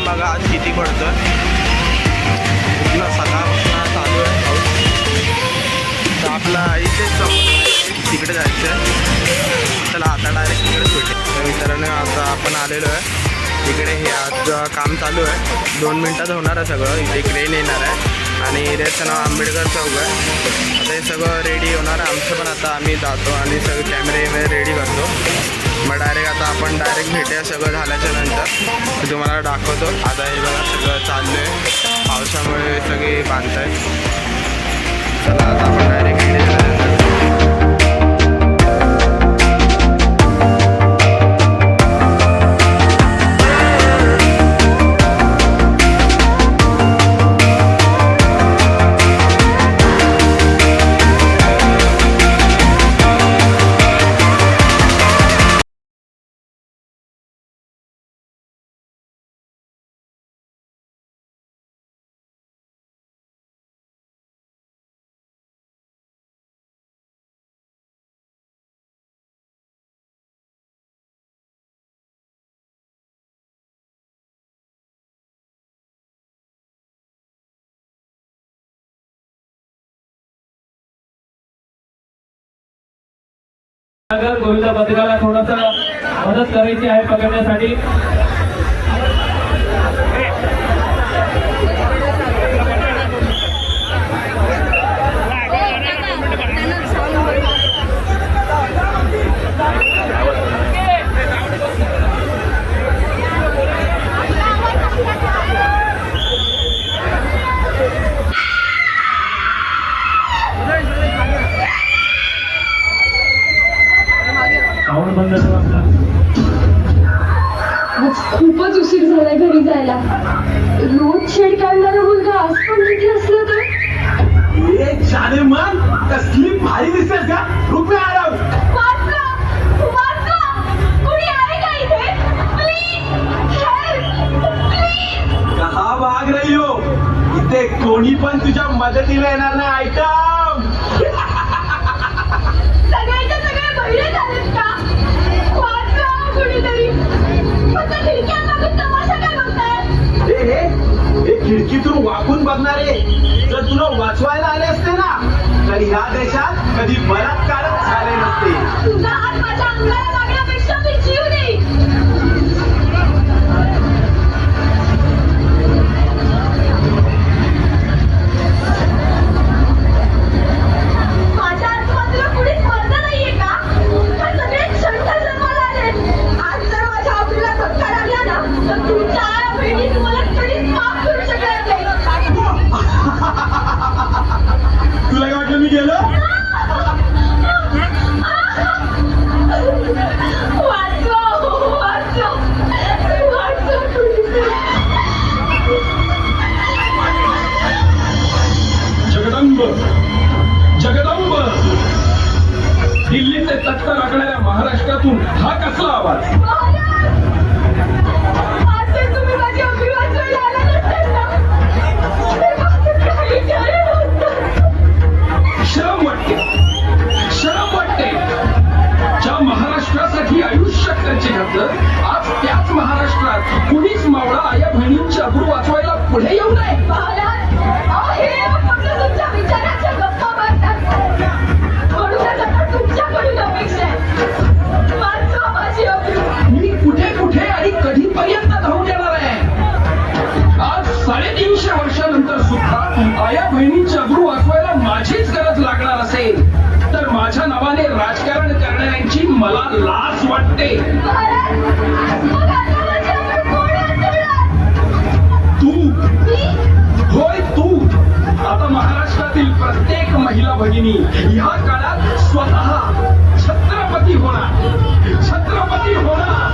पण बघा आज किती पडतं. पूर्ण सकाळपासून चालू आहे पाऊस. तर आपला इथेच तिकडे जायचं आहे. चला आता डायरेक्ट तिकडेच भेटेल. मित्रांनो आता आपण आलेलो आहे इकडे. हे आज काम चालू आहे. 2 मिनटात होणार आहे सगळं. इथे क्रेन येणार आहे आणि एरियाचं नाव आंबेडकर चौक आहे. आता हे सगळं रेडी होणार आहे आमचं पण. आता आम्ही जातो आणि सगळे कॅमेरे वगैरे रेडी करतो. मग आता आपण डायरेक्ट भेटूया सगळं झाल्याच्या नंतर. तुम्हाला दाखवतो. आता हे बघा सगळं चाललं आहे. पावसामुळे सगळे बांधत आहे. चला आता आपण डायरेक्ट भेटूया. गोविंदा पथकाला थोडासा मदत करायची आहे पकडण्यासाठी. खूपच उशीर झालाय घरी जायला. रोज शेड काढणारा मुलगा आज पण तिथे असलं तर. जाने मन कसली भारी दिसतेस का. रुपये आराम कोणी आहे का इथे? कहा भाग रही हो. इथे कोणी पण तुझ्या मदतीला येणार नाही. आयटम सगळ्यांच्या सगळे बहिरे झालेत का? कुणीतरी तमाशा काय बघताय? हे खिडकीतून वाकून बघणारे जर तुला वाचवायला आले असते ना तर ह्या देशात कधी बलात्कारच झाले नसते. तुझा हात माझ्या अंगाला लागण्यापेक्षा मी जीव देईन. माझ्या आजूबाजूला कुणीच मरलं नाहीये का? सगळे क्षण जन्माला आले. आज जर माझ्या आवडीला धक्का लागला ना तर तुमच्या आया बहिणी तुम्हाला कधीच माफ करू शकणार नाही. तुला काय वाटलं मी गेलो. जगदंब जगदंब. दिल्ली ते तख्त राखणाऱ्या महाराष्ट्रातून हा कसला आवाज. तुम्ही माझी अगदी वाचवायला आला नसताल ना. शरम वाटते शरम वाटते. ज्या महाराष्ट्रासाठी आयुष्य खर्च घातलं आज त्याच महाराष्ट्रात कुणीच मावळा आया बहिणींची अब्रू वाचवायला पुढे येऊ नये. तुमच्या विचाराच्या गप्पा मारतात म्हणूनच आता तुमच्याकडून अपेक्षा आहे. वाचवा माझी अब्रू. मी कुठे कुठे आणि कधीपर्यंत धावून येणार आहे. आज 350 वर्षानंतर सुद्धा आया बहिणींची अब्रू वाचवायला माझीच गरज लागणार असेल तर माझ्या नावाने राजकारण करणाऱ्यांची मला लाज वाटते. तू होय तू. आता महाराष्ट्रातील प्रत्येक महिला भगिनी ह्या काळात स्वतः छत्रपती होणार. छत्रपती होणार.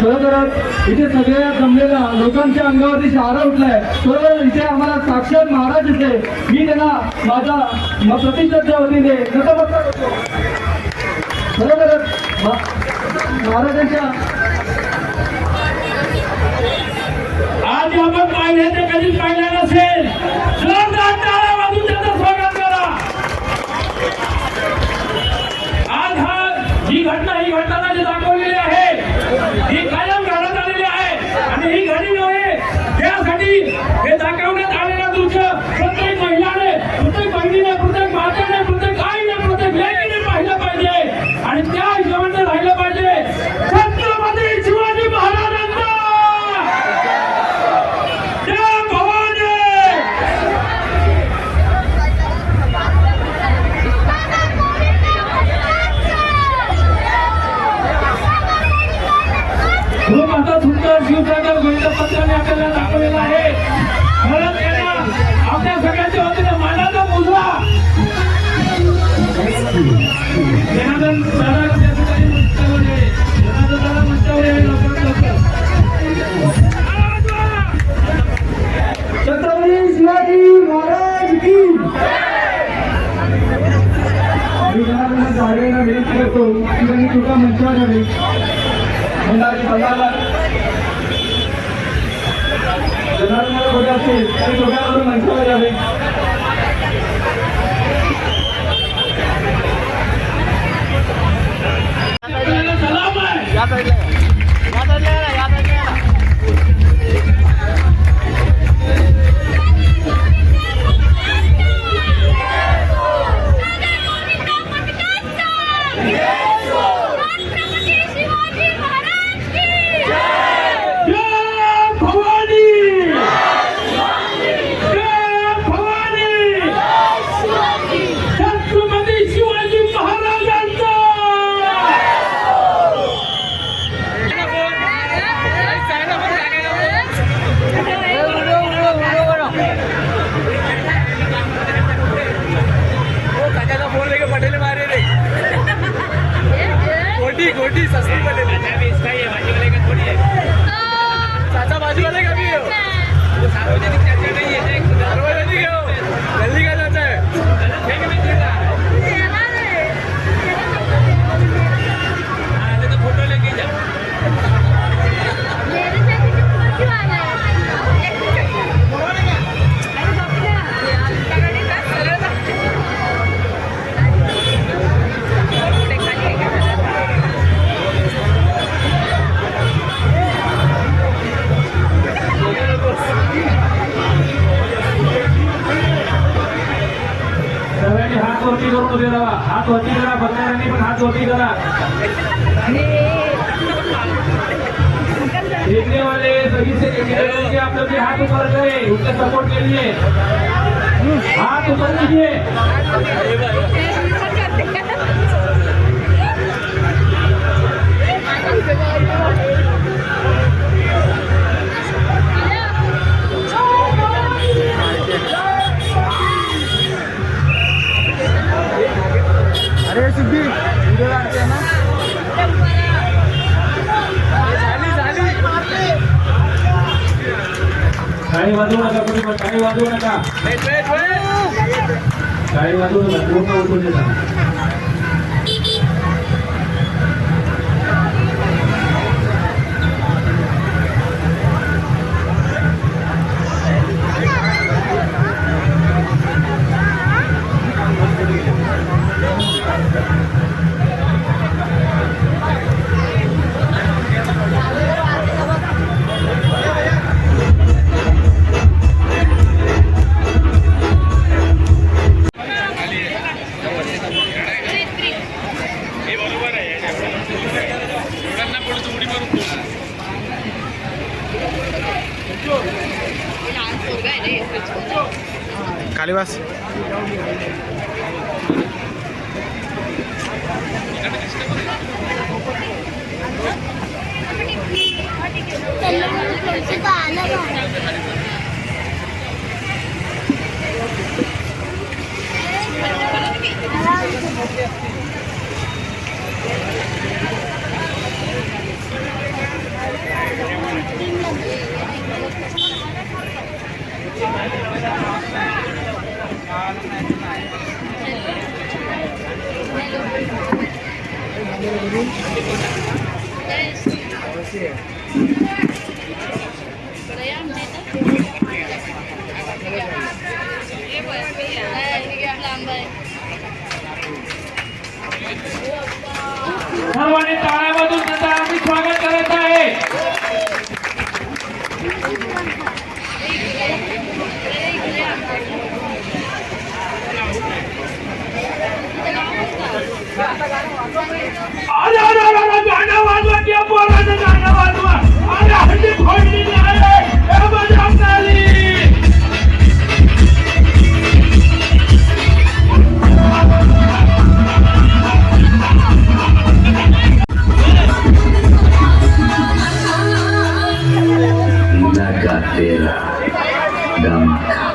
खरोखरच इथे सगळ्या जमलेल्या लोकांच्या अंगावरती शहारा उठलाय. बरोबर इथे आम्हाला साक्षात महाराज दिसले. मी त्यांना माझा प्रतिष्ठाच्या वतीने नतमस्तक होतो. खरोखरच महाराजांच्या आज आपण पाहिले ते कधीच पाहिलं नसेल. जोरदार टाळ्या वाजून त्याचं स्वागत करा. करण्यासाठी हे दाखवण्यात आलेलं दृश्य प्रत्येक महिलाने, प्रत्येक बहिणीने, प्रत्येक माताने, प्रत्येक आईने, प्रत्येक लेकीने पाहिलं पाहिजे आणि त्या हिशोबाने राहिलं पाहिजे. छत्रपती शिवाजी महाराजांचा जय भवानी. खूप आता सुंदर शिवसागर गोविंदपत्राने आपल्याला दाखवलेला आहे. म्हणून त्यांना आपल्या सगळ्यांच्या वतीने मानाचा मुजरा जनार्दन दादा त्या ठिकाणी मंचावर आहे. जनार्दन दादा मंचावर आहे. छत्रपती शिवाजी महाराज की. मी जनार्दन दादांना विनंती करतो की त्यांनी तुका मंचावर यावे. मंडळाची पदाला जनार्दनाला बघत असेल तरी दोघांकडून मंचावर यावे. सलाम आहे. गोटी सस्ती पड़े चाचा बाजू वाले का भी हो सार्वजनिक चर्चा नहीं है. सार्वजनिक हो जल्दी का चाचा है. तो फोटो लेके जा. हात वरती करून उभे राहा. हात वरती करा. बघणाऱ्यांनी पण हात वरती करा. देखने वाले सभी से कि आप लोग हाथ ऊपर करें उनका सपोर्ट के लिए. हाथ ऊपर कीजिए. अरे सिद्धी वीडियो काढते ना. टाळी वाजवू नका. कोणी पण टाळी वाजवू नका. टाळी वाजवू नका. पूर्ण उठून देता. खाली बस. का तेरा दम खा